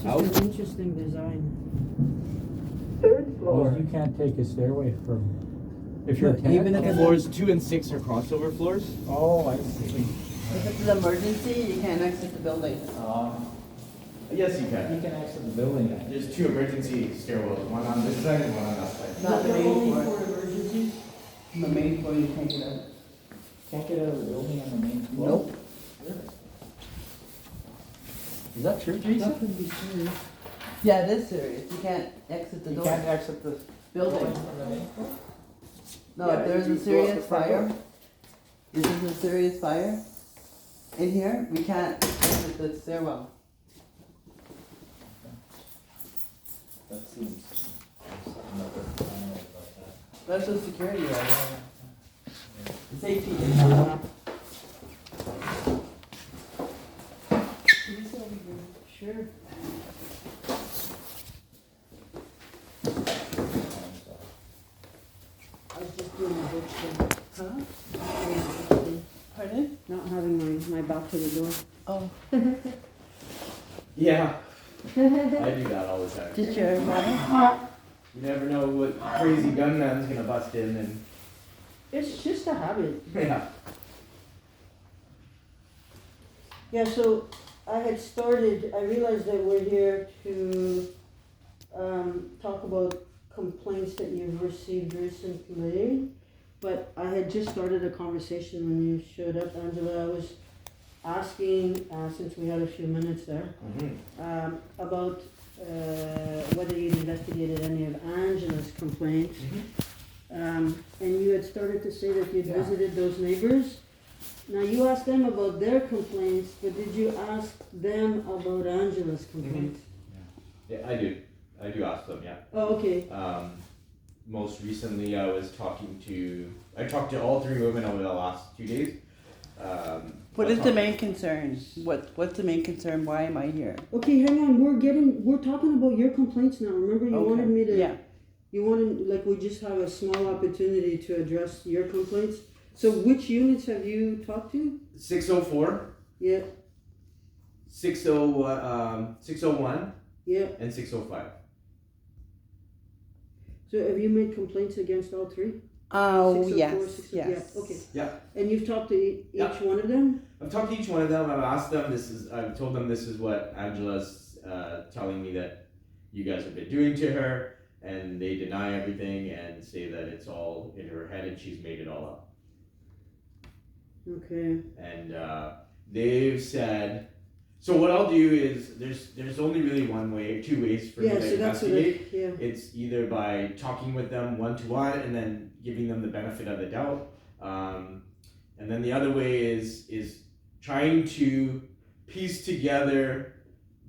out. It's an interesting design. Third floor. Well, you can't take a stairway from, if you're a tenant. Even if it's Floors 2 and 6 are crossover floors. Oh, I see. If it's an emergency, you can't exit the building. Yes, you You can. can exit the building then. There's 2 emergency stairwells, one on this side and one on that side. Not the main Only floor. for emergencies? The main floor, you can't get out. Can't get out of the building on the main floor? Nope. Really? Is that true, Jason? That could be serious. Yeah, it is serious. You can't exit the You door. can't exit the Building. from the main floor? No, Yeah, if there's you a go out serious the front fire, door. if there's a serious fire in here, we can't exit the stairwell. That seems, something that they're planning about that. That's just security, right? Safety issue. Can you sit over here? Sure. I was just doing my book thing. Huh? Doing my book thing. Pardon? Not having my back to the door. Oh, Yeah. I do that all the time. did your mother? You never know what crazy gunman's gonna bust in and It's just a habit. yeah. Yeah, so I had started, I realized that we're here to talk about complaints that you've received recently, but I had just started a conversation when you showed up, Angela. I was asking, since we had a few minutes there, Mm-hmm. about whether you'd investigated any of Angela's complaints. And you had started to say that you'd Yeah. visited those neighbors. Now, you asked them about their complaints, but did you ask them about Angela's complaints? Yeah, I do. I do ask them, yeah. Oh, okay. Most recently I talked to all 3 women over the last 2 days. What I is the talked- main concern? What's the main concern? Why am I here? Okay, hang on. We're talking about your complaints now. Remember, you Okay. wanted me to. Yeah. You wanted, like, we just have a small opportunity to address your complaints. So, which units have you talked to? 604, Yeah, 601, yeah. and 605. So, have you made complaints against all 3? Oh, 604, yes, 604, yes. yeah, okay. Yeah. And you've talked to each Yeah. one of them? I've talked to each one of them. I've told them this is what Angela's telling me that you guys have been doing to her, and they deny everything and say that it's all in her head and she's made it all up. Okay. And they've said, so what I'll do is there's only really 2 ways for me Yeah, to so that's what investigate. yeah. It's either by talking with them one-to-one and then giving them the benefit of the doubt, and then the other way is trying to piece together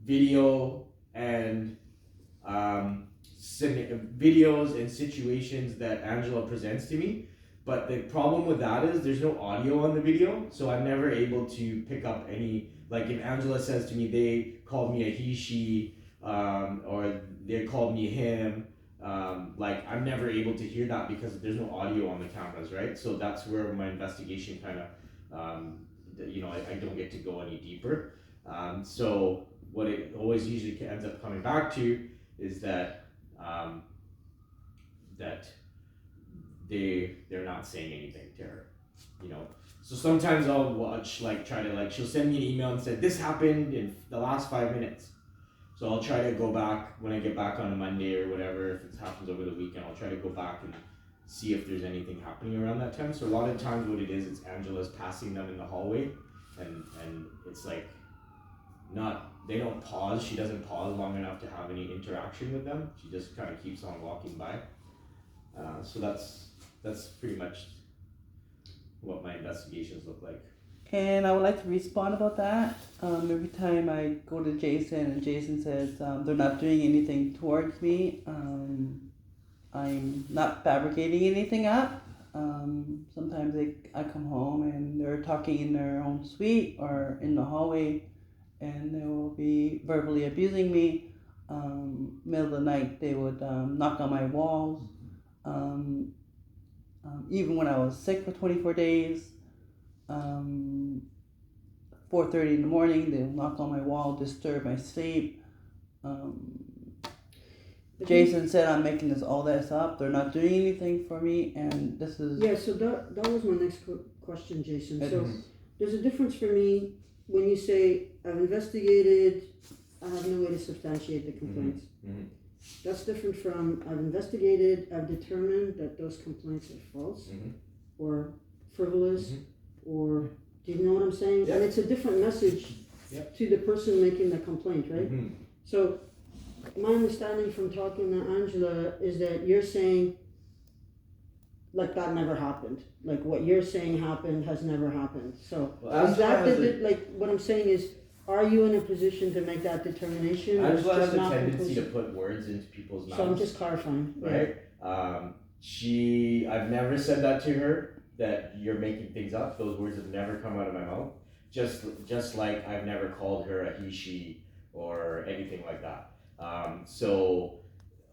video and videos and situations that Angela presents to me. But the problem with that is there's no audio on the video, so I'm never able to pick up any, like if Angela says to me they called me a he, she, or they called me him, like I'm never able to hear that because there's no audio on the cameras, right? So that's where my investigation kind of, I don't get to go any deeper. So what it always usually ends up coming back to is that they're not saying anything to her, So sometimes I'll watch, she'll send me an email and say, this happened in the last 5 minutes. So I'll try to go back when I get back on a Monday or whatever, if it happens over the weekend, I'll try to go back and see if there's anything happening around that time. So a lot of times what it is, it's Angela's passing them in the hallway, and it's like, they don't pause, she doesn't pause long enough to have any interaction with them, she just kind of keeps on walking by. So that's pretty much what my investigations look like. And I would like to respond about that. Every time I go to Jason and Jason says they're not doing anything towards me, I'm not fabricating anything up. Sometimes I come home and they're talking in their own suite or in the hallway, and they will be verbally abusing me. Middle of the night they would knock on my walls. Even when I was sick for 24 days, 4:30 in the morning, they'll knock on my wall, disturb my sleep. Jason said I'm making all this up. They're not doing anything for me, and this is Yeah, so that was my next question, Jason. So Mhm. there's a difference for me when you say I've investigated, I have no way to substantiate the complaints. Mhm. That's different from I've investigated, I've determined that those complaints are false Mhm. or frivolous Mhm. or do you know what I'm saying? Yeah. And it's a different message Yep. to the person making the complaint, right? Mhm. So my understanding from talking to Angela is that you're saying like that never happened. Like what you're saying happened has never happened. So Well, is that Angela has like what I'm saying is, are you in a position to make that determination? or it's Angela has just a not tendency to conclusive? put words into people's mouths. So I'm just clarifying. Yeah. Right? I've never said that to her, that you're making things up. Those words have never come out of my mouth. Just like I've never called her a he, she, or anything like that. So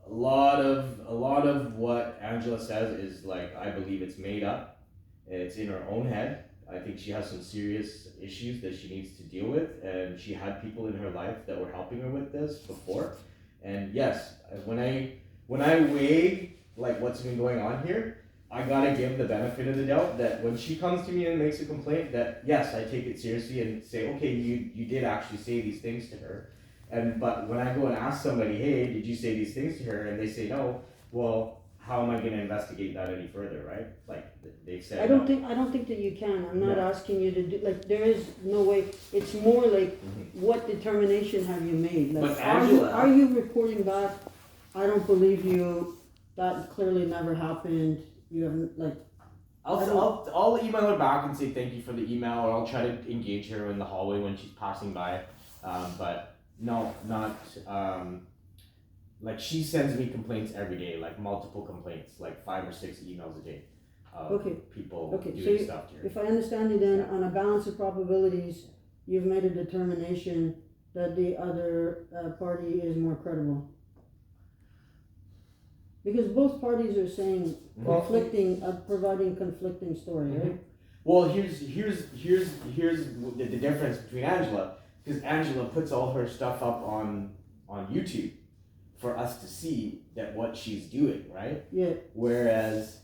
a lot of what Angela says is like, I believe it's made up. It's in her own head. I think she has some serious issues that she needs to deal with, and she had people in her life that were helping her with this before. And yes, when I weigh like what's been going on here, I gotta give the benefit of the doubt that when she comes to me and makes a complaint, that yes, I take it seriously and say, okay, you did actually say these things to her. But when I go and ask somebody, hey, did you say these things to her, and they say no, well, how am I gonna investigate that any further, right? Like they said. I don't think that you can. I'm not No. asking you to do like there is no way. It's more like Mhm. what determination have you made? Like But Angela- are you reporting back? I don't believe you. That clearly never happened. You haven't like I'll email her back and say thank you for the email, or I'll try to engage her in the hallway when she's passing by. But no, not like she sends me complaints every day, like multiple complaints, like 5 or 6 emails a day of Okay. people Okay, so doing you- stuff to her. if I understand you then Yeah. on a balance of probabilities, you've made a determination that the other party is more credible. Because both parties are saying Well, conflicting, providing conflicting story, Mhm. right? Well, here's the difference between Angela, because Angela puts all her stuff up on YouTube for us to see that what she's doing, right? Yeah. Whereas,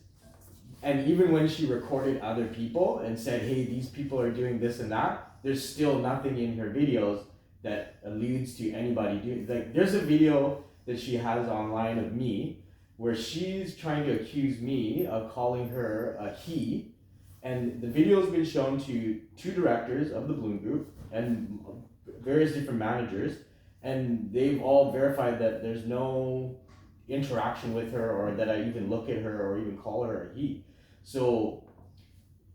and even when she recorded other people and said, hey, these people are doing this and that, there's still nothing in her videos that alludes to anybody doing, like there's a video that she has online of me where she's trying to accuse me of calling her a he, and the video's been shown to 2 directors of the Bloom Group and various different managers, and they've all verified that there's no interaction with her, or that I even look at her or even call her a he. So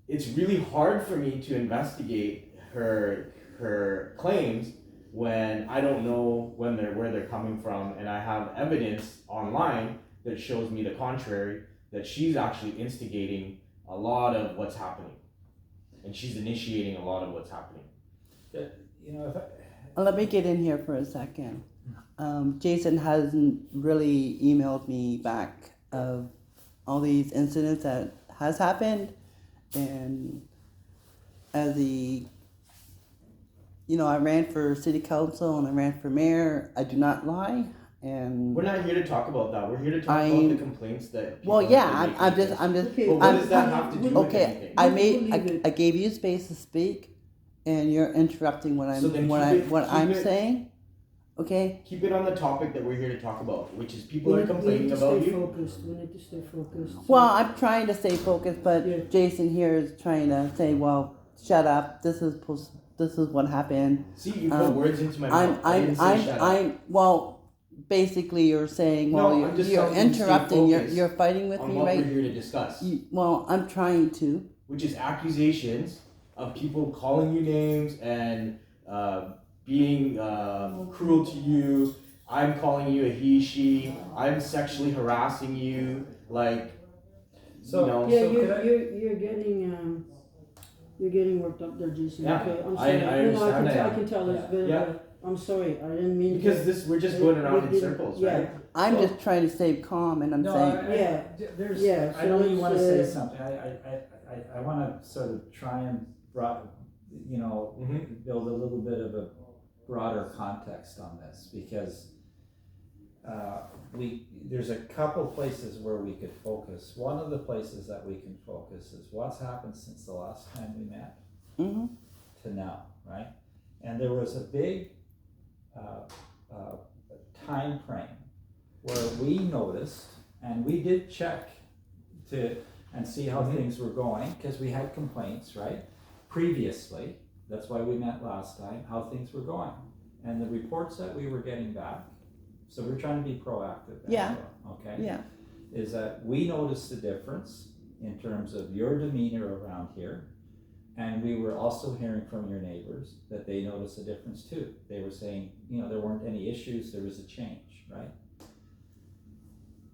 it's really hard for me to investigate her claims when I don't know where they're coming from, and I have evidence online that shows me the contrary, that she's actually instigating a lot of what's happening, and she's initiating a lot of what's happening. You know, if I, Let me get in here for a second. Jason hasn't really emailed me back of all these incidents that has happened, and as I ran for city council and I ran for mayor. I do not lie, and We're not here to talk about that. We're here to talk about the complaints that people well, have yeah, been I'm making. just, I'm just. Okay. But what I'm- does that have to do with Okay, anything? I Believe it. gave you space to speak, and you're interrupting what I'm So then keep I'm it- saying. Okay, Keep it on the topic that we're here to talk about, which is people We are need complaining to about stay you. focused. We need to stay focused. well, I'm trying to stay focused, but Yeah. Jason here is trying to say, well, shut up. This is what happened. See, you put words into my I'm mouth. I didn't say shut up. well, basically you're saying, well, No, I'm just you're telling you to stay interrupting. focused You're fighting with on me, what we're right? here to discuss, Well, I'm trying to. which is accusations of people calling you names and being cruel to you. I'm calling you a he, she. I'm sexually harassing you. Like, So- you know. Yeah, So could I- you're getting worked up there, Jason. Yeah, Okay, I'm I sorry. understand I that. can tell it's Yeah. been. Yeah. I'm sorry. I didn't mean Because we're just going around in circles, yeah. right? I'm Well- just trying to stay calm, and I'm no, saying, Yeah. there's, Yeah, I so know you let's, want to say uh, something. I want to sort of try and Mhm. build a little bit of a broader context on this, because there's a couple places where we could focus. One of the places that we can focus is what's happened since the last time we met Mm-hmm. to now, right? And there was a big time frame where we noticed, and we did check and see how things were going, because we had complaints, right? Previously, that's why we met last time, how things were going. And the reports that we were getting back, so we're trying to be proactive. Yeah. Okay? Yeah. Is that we noticed the difference in terms of your demeanor around here. And we were also hearing from your neighbors that they noticed a difference too. They were saying, there weren't any issues, there was a change, right?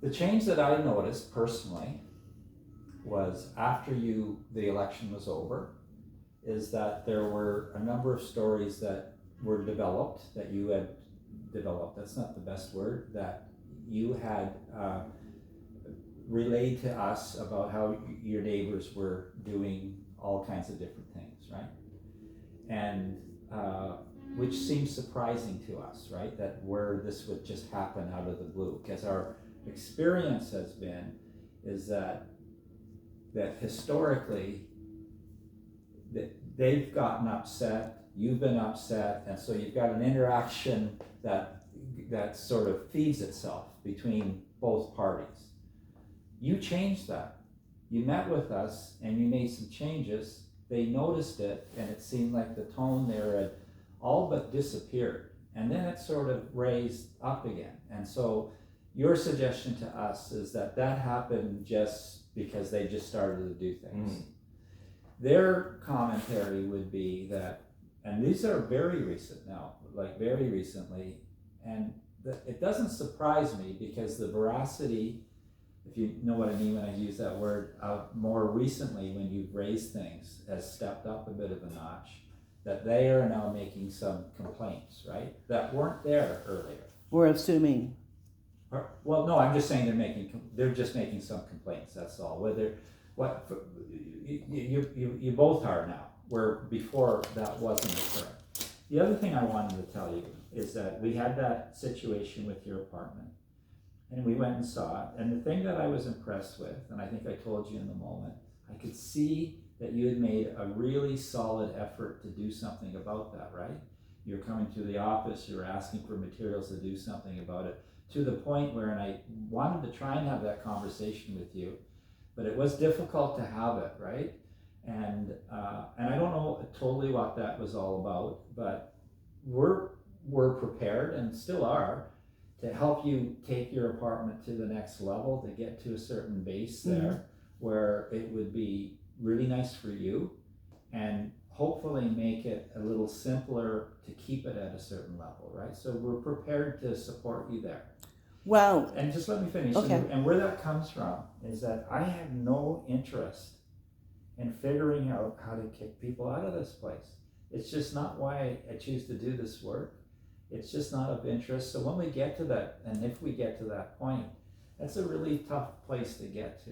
The change that I noticed personally was after the election was over, is that there were a number of stories that were developed, that you had developed, that's not the best word, that you had relayed to us about how your neighbors were doing all kinds of different things, right? And which seems surprising to us, right? That where this would just happen out of the blue, because our experience has been is that historically that they've gotten upset, you've been upset, and so you've got an interaction that sort of feeds itself between both parties. You changed that. You met with us and you made some changes. They noticed it, and it seemed like the tone there had all but disappeared. And then it sort of raised up again. And so your suggestion to us is that happened just because they just started to do things. Their commentary would be that, and these are very recent now, like very recently, and it doesn't surprise me because the veracity, if you know what I mean when I use that word, more recently when you've raised things, has stepped up a bit of a notch, that they are now making some complaints, right? That weren't there earlier. We're assuming. Well, no, I'm just saying they're just making some complaints, that's all. You both are now, where before that wasn't occurring. The other thing I wanted to tell you is that we had that situation with your apartment, and we went and saw it, and the thing that I was impressed with, and I think I told you in the moment, I could see that you had made a really solid effort to do something about that, right? You're coming to the office, you're asking for materials to do something about it, to the point where, and I wanted to try and have that conversation with you, but it was difficult to have it, right? And I don't know totally what that was all about, but we're prepared and still are to help you take your apartment to the next level, to get to a certain base there where it would be really nice for you, and hopefully make it a little simpler to keep it at a certain level, right? So we're prepared to support you there. Well, And just let me finish. Okay. And where that comes from is that I have no interest in figuring out how to kick people out of this place. It's just not why I choose to do this work. It's just not of interest. So when we get to that, and if we get to that point, that's a really tough place to get to,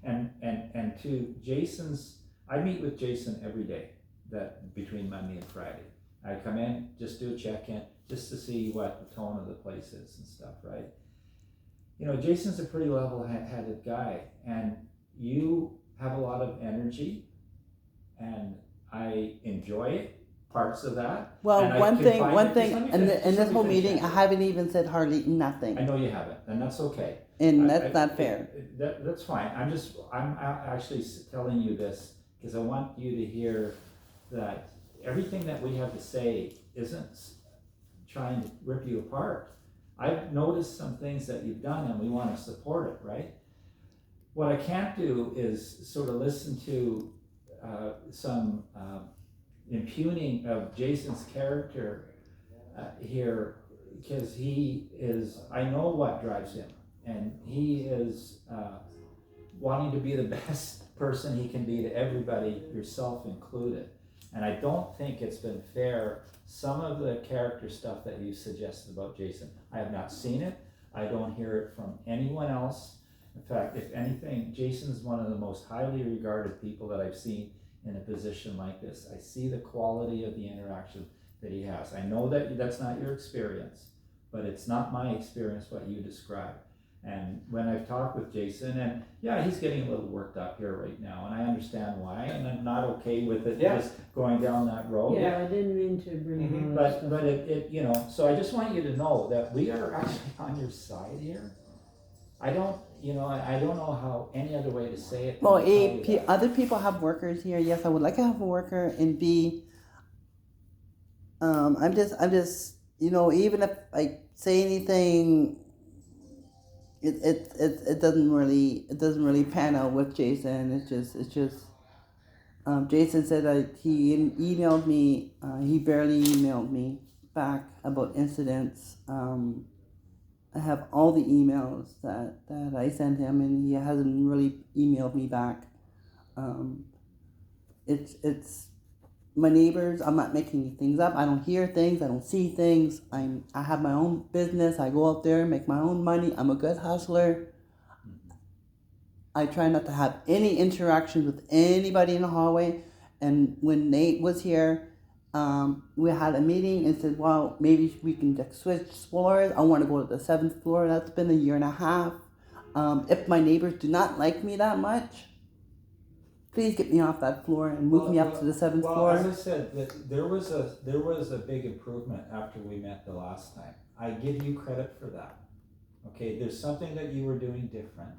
and to Jason's, I meet with Jason every day, that between Monday and Friday. I come in, just do a check-in, just to see what the tone of the place is and stuff, right? Jason's a pretty level-headed guy, and you have a lot of energy, and I enjoy it, parts of that. well, And I one can thing, find one it- thing, just let me in finish- this just let whole me finish meeting, I that. haven't even said hardly nothing, I know you haven't, and that's okay. and I- that's not fair. That's fine. I'm actually telling you this because I want you to hear that everything that we have to say isn't trying to rip you apart. I've noticed some things that you've done and we want to support it, right? What I can't do is sort of listen to some impugning of Jason's character here, because I know what drives him, and he is wanting to be the best person he can be to everybody, yourself included. And I don't think it's been fair, some of the character stuff that you suggested about Jason. I have not seen it. I don't hear it from anyone else. In fact, if anything, Jason's one of the most highly regarded people that I've seen in a position like this. I see the quality of the interaction that he has. I know that that's not your experience, but it's not my experience what you described. And when I've talked with Jason, and yeah, he's getting a little worked up here right now, and I understand why, and I'm not okay with it Yeah. just going down that road. Yeah, I didn't mean to bring Mhm. all that But stuff. it you know, so I just want you to know that we are actually on your side here. I don't know how any other way to say it. than Well, to tell you that. other people have workers here. Yes, I would like to have a worker, and B, I'm just, even if I say anything, it doesn't really pan out with Jason. It's just. Jason said that he emailed me. He barely emailed me back about incidents. I have all the emails that I sent him, and he hasn't really emailed me back. It's my neighbors. I'm not making things up. I don't hear things. I don't see things. I have my own business. I go out there, make my own money. I'm a good hustler. I try not to have any interactions with anybody in the hallway. And when Nate was here, we had a meeting and said, well, maybe we can just switch floors. I want to go to the 7th floor. That's been a year and a half. If my neighbors do not like me that much, please get me off that floor and move me up to the 7th floor. As I said, there was a big improvement after we met the last time. I give you credit for that. Okay, there's something that you were doing different,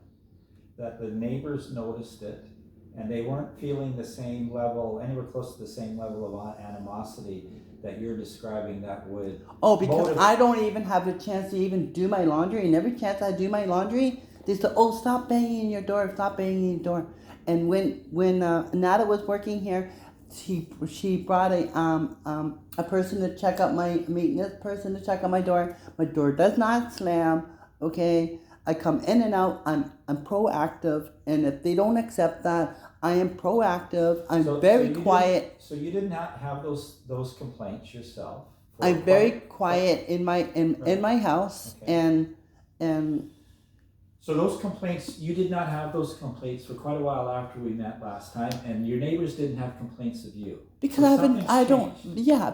that the neighbors noticed it, and they weren't feeling the same level, anywhere close to the same level of animosity that you're describing that would. Oh, because I don't even have the chance to even do my laundry, and every chance I do my laundry, they say, "Oh, stop banging your door, stop banging your door." And when Nada was working here, she brought a person to check out my maintenance person to check out my door. My door does not slam. Okay, I come in and out. I'm proactive, and if they don't accept that, I am proactive. I'm very quiet. So you did not have those complaints yourself. I'm very quiet in my house, Okay. and. So those complaints, you did not have those complaints for quite a while after we met last time, and your neighbors didn't have complaints of you. Because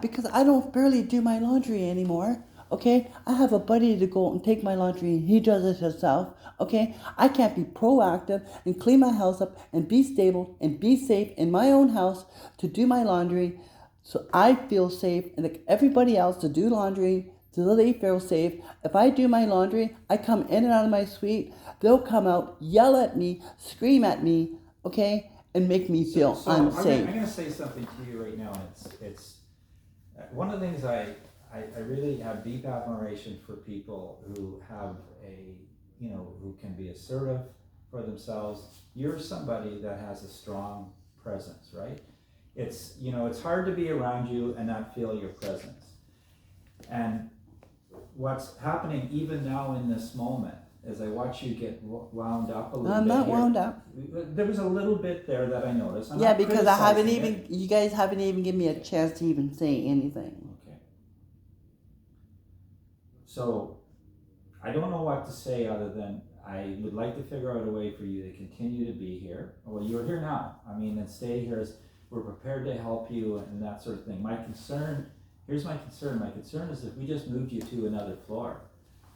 because I don't barely do my laundry anymore. Okay, I have a buddy to go and take my laundry, and he does it himself. Okay, I can't be proactive and clean my house up and be stable and be safe in my own house to do my laundry, so I feel safe, and like everybody else to do laundry so they feel safe. If I do my laundry, I come in and out of my suite. They'll come out, yell at me, scream at me, okay, and make me feel unsafe. I'm going to say something to you right now, and it's one of the things I really have deep admiration for people who have who can be assertive for themselves. You're somebody that has a strong presence, right? It's hard to be around you and not feel your presence. And what's happening even now in this moment, as I watch you get wound up a little bit. I'm not here, wound up. There was a little bit there that I noticed. Yeah, because you guys haven't even given me a chance to even say anything. Okay. So, I don't know what to say other than I would like to figure out a way for you to continue to be here. Well, you're here now. I mean, and stay here. We're prepared to help you and that sort of thing. Here's my concern. My concern is if we just moved you to another floor,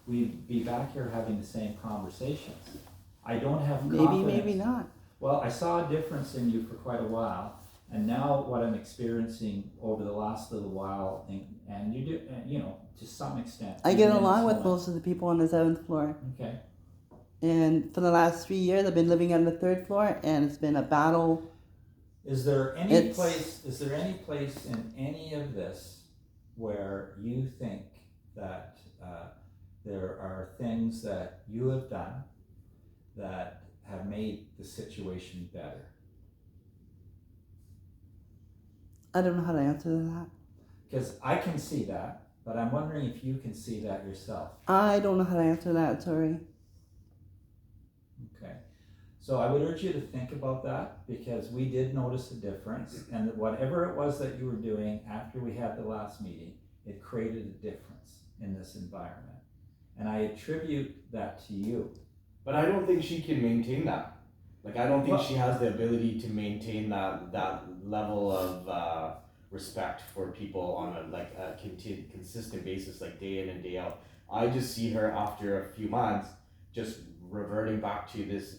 we'd be back here having the same conversations. I don't have confidence. Maybe not. Well, I saw a difference in you for quite a while, and now what I'm experiencing over the last little while, and you do, to some extent. I get along with most of the people on the 7th floor. Okay. And for the last 3 years, I've been living on the 3rd floor, and it's been a battle. Is there any place in any of this where you think that there are things that you have done that have made the situation better? I don't know how to answer that. Because I can see that, but I'm wondering if you can see that yourself. I don't know how to answer that, sorry. Okay. So I would urge you to think about that, because we did notice a difference, and that whatever it was that you were doing after we had the last meeting, it created a difference in this environment. And I attribute that to you. But I don't think she can maintain that. Like, I don't think she has the ability to maintain that level of respect for people on a consistent basis, like day in and day out. I just see her after a few months just reverting back to this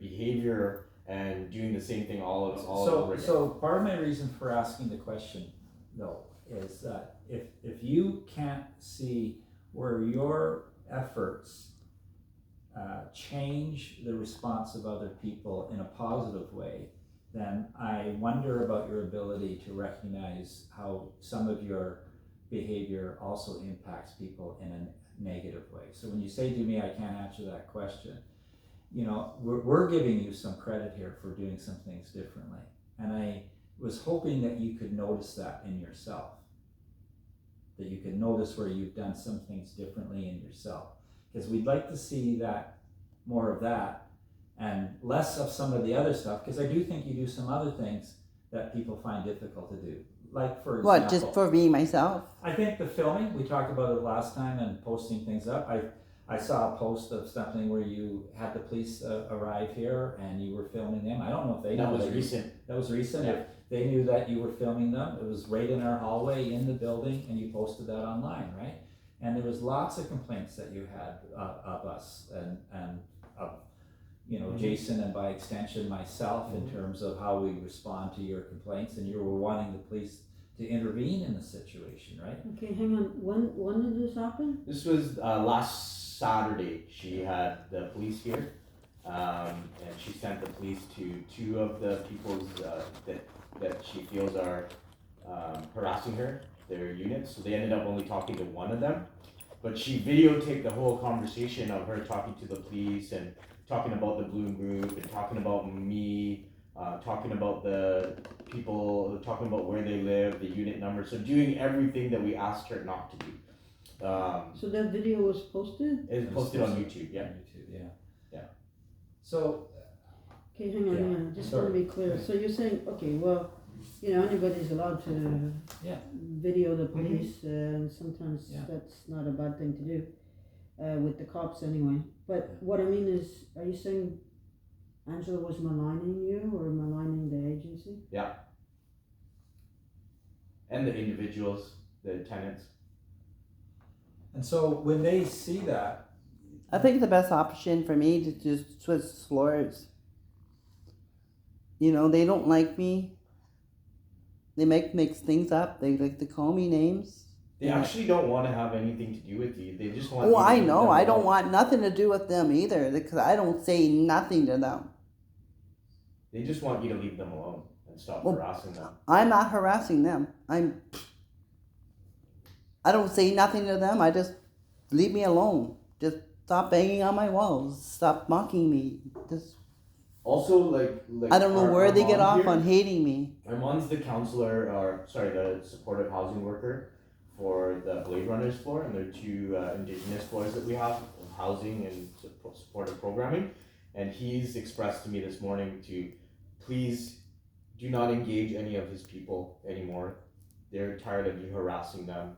behavior and doing the same thing all over again. So part of my reason for asking the question, though, is that if you can't see where your efforts change the response of other people in a positive way, then I wonder about your ability to recognize how some of your behavior also impacts people in a negative way. So when you say to me, I can't answer that question, you know, we're giving you some credit here for doing some things differently. And I was hoping that you could notice that in yourself, that you could notice where you've done some things differently in yourself. Because we'd like to see that, more of that, and less of some of the other stuff, because I do think you do some other things that people find difficult to do. Like, for example, What, just for me, myself? I think the filming, we talked about it last time, and posting things up. I saw a post of something where you had the police arrive here and you were filming them. I don't know if they know That was recent. That was recent. Yeah. If they knew that you were filming them, it was right in our hallway in the building, and you posted that online, right? And there was lots of complaints that you had of us and of, you know, Jason, and by extension myself, in terms of how we respond to your complaints, and you were wanting the police to intervene in the situation, right? Okay, hang on. When did this happen? This was last Saturday. She had the police here, and she sent the police to two of the people that she feels are harassing her, their units. So they ended up only talking to one of them, but she videotaped the whole conversation of her talking to the police and talking about the Bloom Group and talking about me, talking about the people, talking about where they live, the unit number. So doing everything that we asked her not to do. So that video was posted? It's posted on YouTube, yeah. YouTube, yeah. Yeah. So, Okay, hang on, Yeah, hang on. Just sorry. want to be clear. So you're saying, okay, well, you know, anybody's allowed to Yeah. video the police, and sometimes Yeah. that's not a bad thing to do, with the cops anyway. But what I mean is, are you saying Angela was maligning you or maligning the agency? And the individuals, the tenants. and so when they see that, I think the best option for me to just switch slurs. You know, they don't like me. They mix things up. They like to call me names. They actually don't want to have anything to do with you. They just want. Oh, you to I leave know. them I don't alone. want nothing to do with them either, because I don't say nothing to them. They just want you to leave them alone and stop Well, harassing them. I'm not harassing them. I don't say nothing to them. I just leave me alone. Just stop banging on my walls. Stop mocking me. Just Also, like I don't know where they get mom off here- on hating me. My mom's the counselor, or sorry, the supportive housing worker for the Blade Runners floor, and there are two indigenous floors that we have of housing and supportive programming. And he's expressed to me this morning to please do not engage any of his people anymore. They're tired of you harassing them.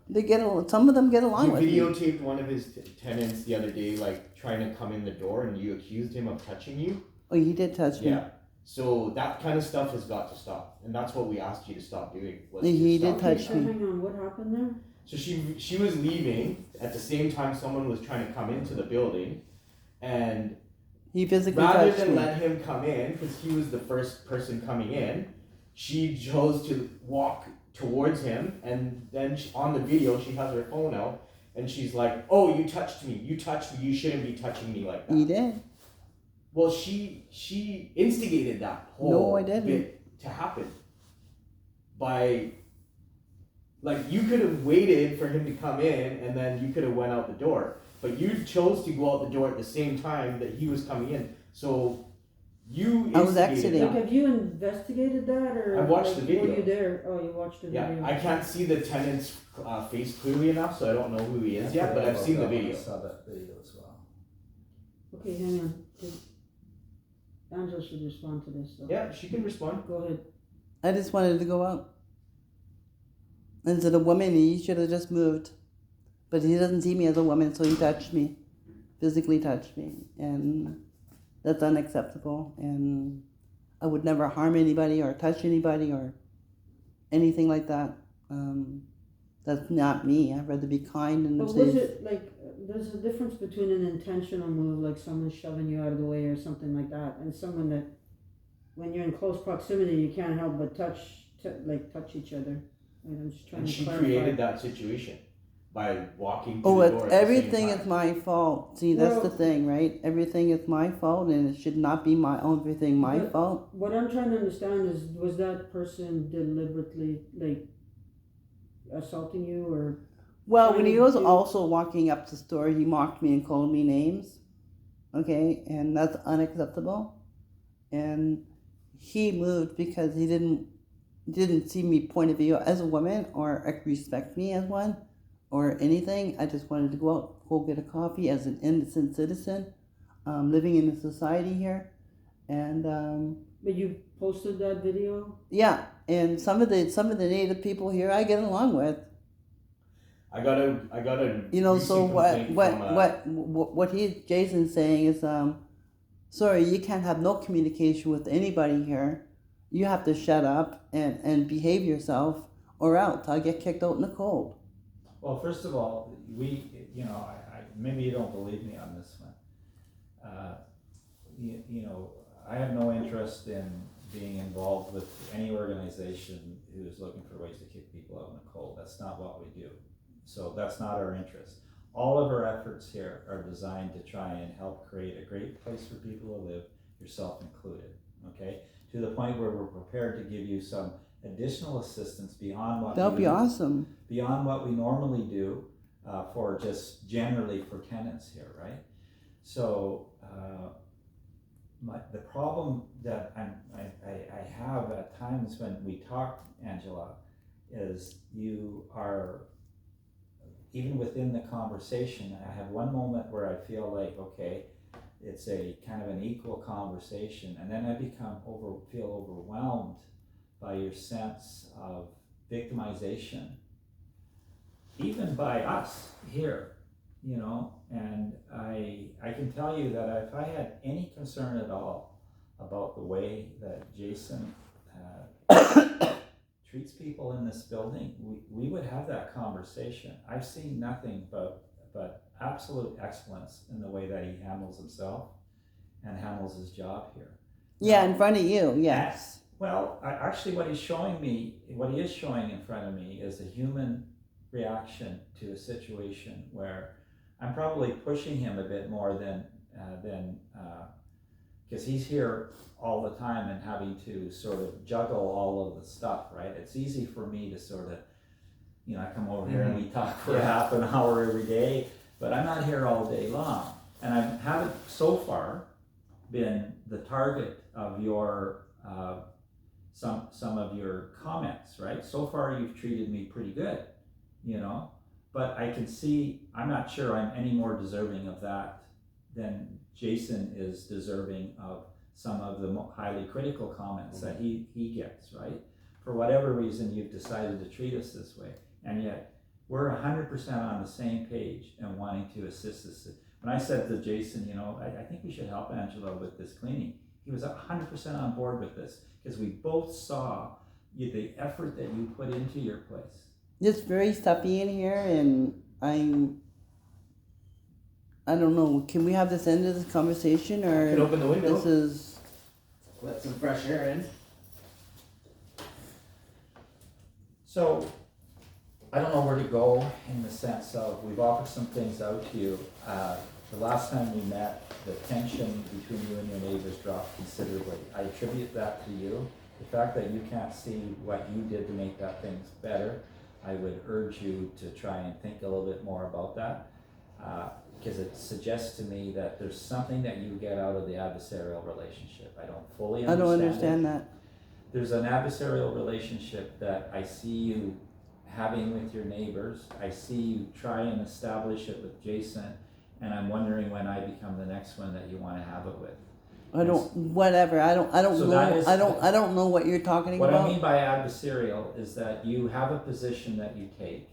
Some of them get You along with me. videotaped one of his tenants the other day, like trying to come in the door, and you accused him of touching you. Oh, he did touch me. Yeah. So that kind of stuff has got to stop, and that's what we asked you to stop doing. Was He to did stop doing touch So that. me. hang on, what happened there? So she was leaving at the same time someone was trying to come into the building, and He physically rather touched than me. let him come in, because he was the first person coming in, she chose to walk towards him, and then on the video she has her phone out, and she's like, "Oh, you touched me! You touched me! You shouldn't be touching me like that." He did. Well, she instigated that whole No, I didn't. bit to happen by, like, you could have waited for him to come in and then you could have went out the door, but you chose to go out the door at the same time that he was coming in. So you I was instigated exiting. Like, that. have you investigated that, or I watched like, the video. Were you there? Oh, you watched the Yeah, video. I can't see the tenant's face clearly enough, so I don't know who he is yet, but I've seen the video. I saw that video as well. Okay, hang on. Angela should respond to this. Though. Yeah, she can respond. Go ahead. I just wanted to go out. And to the woman, he should have just moved. But he doesn't see me as a woman, so he touched me. Physically touched me. And that's unacceptable. And I would never harm anybody or touch anybody or anything like that. That's not me. I'd rather be kind and But safe. was it like there's a difference between an intentional move, like someone shoving you out of the way or something like that, and someone that, when you're in close proximity, you can't help but touch each other. And I'm just trying And to she clarify. created that situation by walking to Oh, the door. it's, at the everything same is time. my fault. See, that's the Well- thing, right? Everything is my fault, and it should not be my everything my But- fault. What I'm trying to understand is, was that person deliberately assaulting you, or Well, when trying he to was do- also walking up the store, he mocked me and called me names. Okay, and that's unacceptable. And he moved because he didn't see me point of view as a woman or respect me as one or anything. I just wanted to go out, go get a coffee as an innocent citizen, living in the society here, and but you posted that video? yeah. And some of the native people here I get along with. I got a. You know, so recent what complaint from, what Jason's saying is, sorry, you can't have no communication with anybody here. You have to shut up and behave yourself, or else I'll get kicked out in the cold. Well, first of all, I maybe you don't believe me on this one. I have no interest in being involved with any organization who is looking for ways to kick people out in the cold. That's not what we do. So that's not our interest. All of our efforts here are designed to try and help create a great place for people to live, yourself included, okay? To the point where we're prepared to give you some additional assistance beyond what That'll be awesome. beyond what we normally do for just generally for tenants here, right? So the problem that I have at times when we talk, Angela, is you are, even within the conversation, I have one moment where I feel like, okay, it's a kind of an equal conversation, and then I feel overwhelmed by your sense of victimization, even by us here, and I can tell you that if I had any concern at all about the way that Jason treats people in this building, we would have that conversation. I've seen nothing but absolute excellence in the way that he handles himself and handles his job here. Yeah, in front of you, yes. Well, actually what he is showing in front of me is a human reaction to a situation where I'm probably pushing him a bit more than because he's here all the time and having to sort of juggle all of the stuff, right? It's easy for me to sort of, I come over here and we talk for half an hour every day, but I'm not here all day long. And I haven't so far been the target of your, some of your comments, right? So far you've treated me pretty good, but I can see, I'm not sure I'm any more deserving of that than Jason is deserving of some of the highly critical comments that he gets, right? For whatever reason, you've decided to treat us this way, and yet we're 100% on the same page and wanting to assist us. When I said to Jason, I think we should help Angela with this cleaning, he was 100% on board with this because we both saw the effort that you put into your place. It's very stuffy in here, and I don't know. Can we have this end of this conversation, or Can open the window. this is? Let some fresh air in. So I don't know where to go in the sense of we've offered some things out to you. The last time we met, the tension between you and your neighbors dropped considerably. I attribute that to you. The fact that you can't see what you did to make that things better, I would urge you to try and think a little bit more about that. Because it suggests to me that there's something that you get out of the adversarial relationship. I don't fully understand I don't it. understand that. There's an adversarial relationship that I see you having with your neighbors. I see you try and establish it with Jason, and I'm wondering when I become the next one that you want to have it with. I don't. Whatever. I don't So know. that is- I don't know what you're talking What about. I mean by adversarial is that you have a position that you take,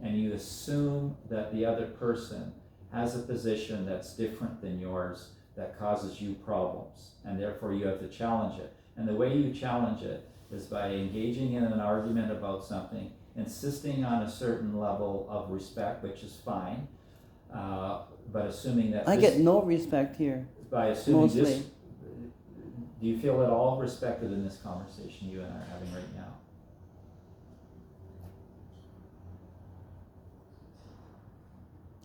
and you assume that the other person has a position that's different than yours that causes you problems, and therefore you have to challenge it. And the way you challenge it is by engaging in an argument about something, insisting on a certain level of respect, which is fine, But assuming that I this, get no respect here. by assuming mostly. this, do you feel at all respected in this conversation you and I are having right now?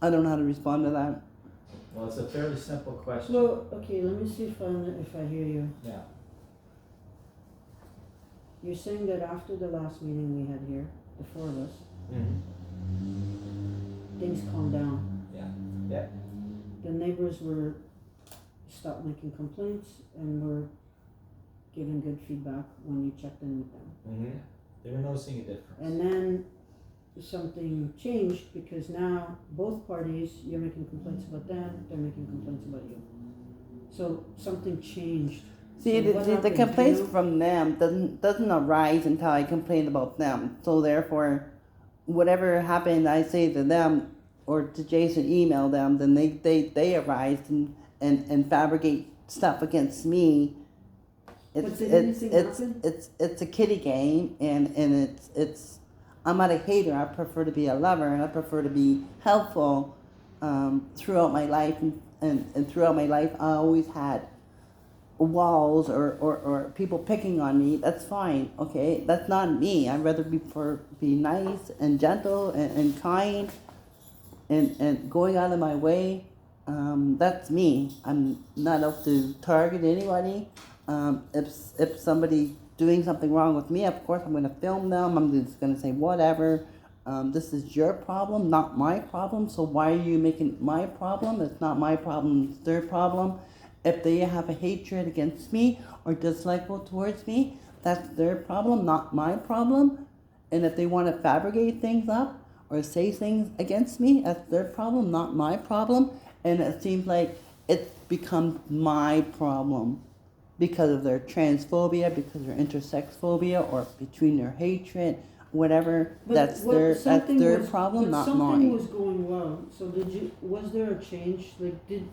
I don't know how to respond to that. Well, it's a fairly simple question. Well, okay, let me see if I hear you. Yeah. You're saying that after the last meeting we had here, the four of us, things calmed down. Yeah. The neighbors were stopped making complaints and were giving good feedback when you checked in with them. They were noticing a difference. And then something changed because now both parties, you're making complaints about them, they're making complaints about you. So something changed. See, So what the happened, complaints you know? from them doesn't arise until I complain about them. So therefore, whatever happened, I say to them or to Jason, email them, then they arise and fabricate stuff against me. But did anything happen? It's a kiddie game, and it's I'm not a hater. I prefer to be a lover, and I prefer to be helpful throughout my life, and throughout my life, I always had walls or people picking on me. That's fine, okay? That's not me. I'd rather be nice and gentle and kind and going out of my way. That's me. I'm not out to target anybody. If somebody doing something wrong with me, of course I'm going to film them. I'm just going to say whatever. This is your problem, not my problem. So why are you making it my problem? It's not my problem. It's their problem. If they have a hatred against me or dislikeful towards me, that's their problem, not my problem. And if they want to fabricate things up or say things against me, that's their problem, not my problem. And it seems like it's become my problem because of their transphobia, because of their intersex phobia, or between their hatred, whatever. That's their problem, not something mine. was going well. So was there a change? Like did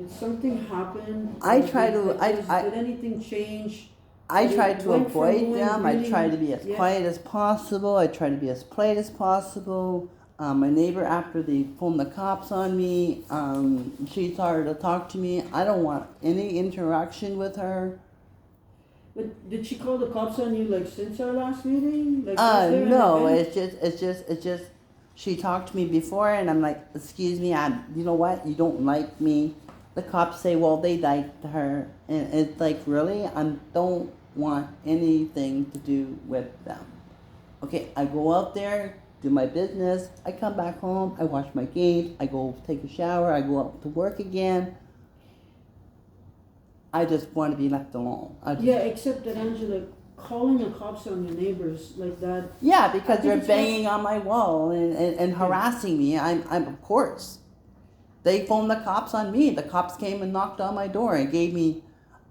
something happen? Did anything change? I It tried to went from avoid going them. I really- tried to be as yeah. quiet as possible. I tried to be as polite as possible. My neighbor, after they phoned the cops on me, she started to talk to me. I don't want any interaction with her. But did she call the cops on you like since our last meeting? Like was there an No, event? it's just, she talked to me before, and I'm like, excuse me, you know what? You don't like me. The cops say, well, they liked her, and it's like, really? I don't want anything to do with them. Okay, I go out there, do my business, I come back home, I watch my games, I go take a shower, I go out to work again. I just want to be left alone. Yeah, except that Angela, calling the cops on your neighbors like that. Yeah, I because think they're it's banging on my wall and harassing me. I'm of course. They phoned the cops on me. The cops came and knocked on my door and gave me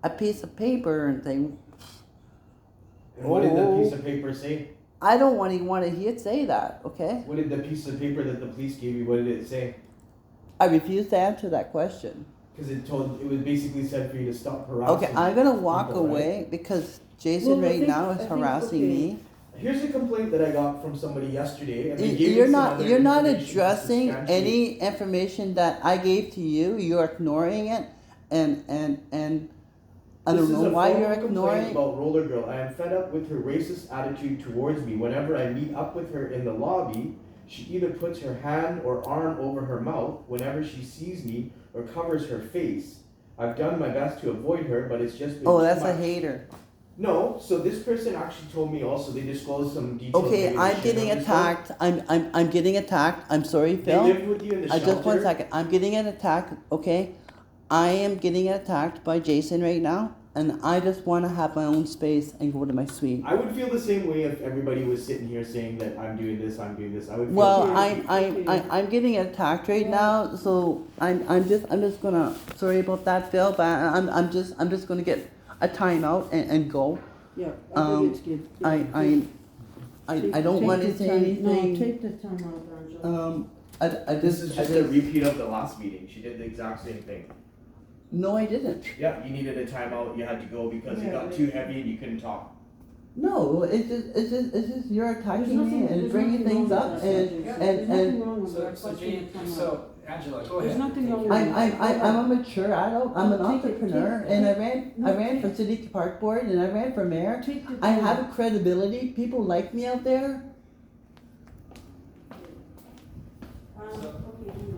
a piece of paper and thing. And what did the piece of paper say? I don't want to hear it say that, okay? What did the piece of paper that the police gave you, what did it say? I refuse to answer that question. Because it was basically said for you to stop harassing. Okay, I'm gonna walk people, right? away because Jason Well, I right think- now I is think, harassing okay. me. Here's a complaint that I got from somebody yesterday. And they gave You're me some not other you're not information to addressing substantiate. any information that I gave to you. You're ignoring it, and I don't know why you're ignoring. About Roller Girl. I am fed up with her racist attitude towards me. Whenever I meet up with her in the lobby, she either puts her hand or arm over her mouth whenever she sees me or covers her face. I've done my best to avoid her, but it's just been Oh, too that's a much. hater. No, so this person actually told me also they disclosed some details. Okay, maybe they I'm shouldn't getting have disclosed. attacked. I'm getting attacked. I'm sorry, They Phil. lived with you in the shelter. Just 1 second. I'm getting an attack. Okay, I am getting attacked by Jason right now, and I just want to have my own space and go to my suite. I would feel the same way if everybody was sitting here saying that I'm doing this, I'm doing this. I would feel Well, the same. I'm getting attacked right now, so I'm just gonna, sorry about that, Phil, but I'm just gonna get a timeout and go. Yeah, I think it's good. Yeah, I don't want to the say time- anything. No, take the time out, Angela. This is just a repeat of the last meeting. She did the exact same thing. No, I didn't. Yeah, you needed a timeout. You had to go because it Yeah. got too heavy and you couldn't talk. No, it's just you're There's attacking nothing- me and there's bringing nothing things wrong up with and that. and There's nothing and wrong with So, that so question Jane, that come up. so Angela, go There's ahead. nothing wrong Take with your- I'm a mature adult. I'm an No, take it, entrepreneur, take- and no, I ran for take- city park board, and I ran for mayor. Take your I time. have a credibility. People like me out there. Okay,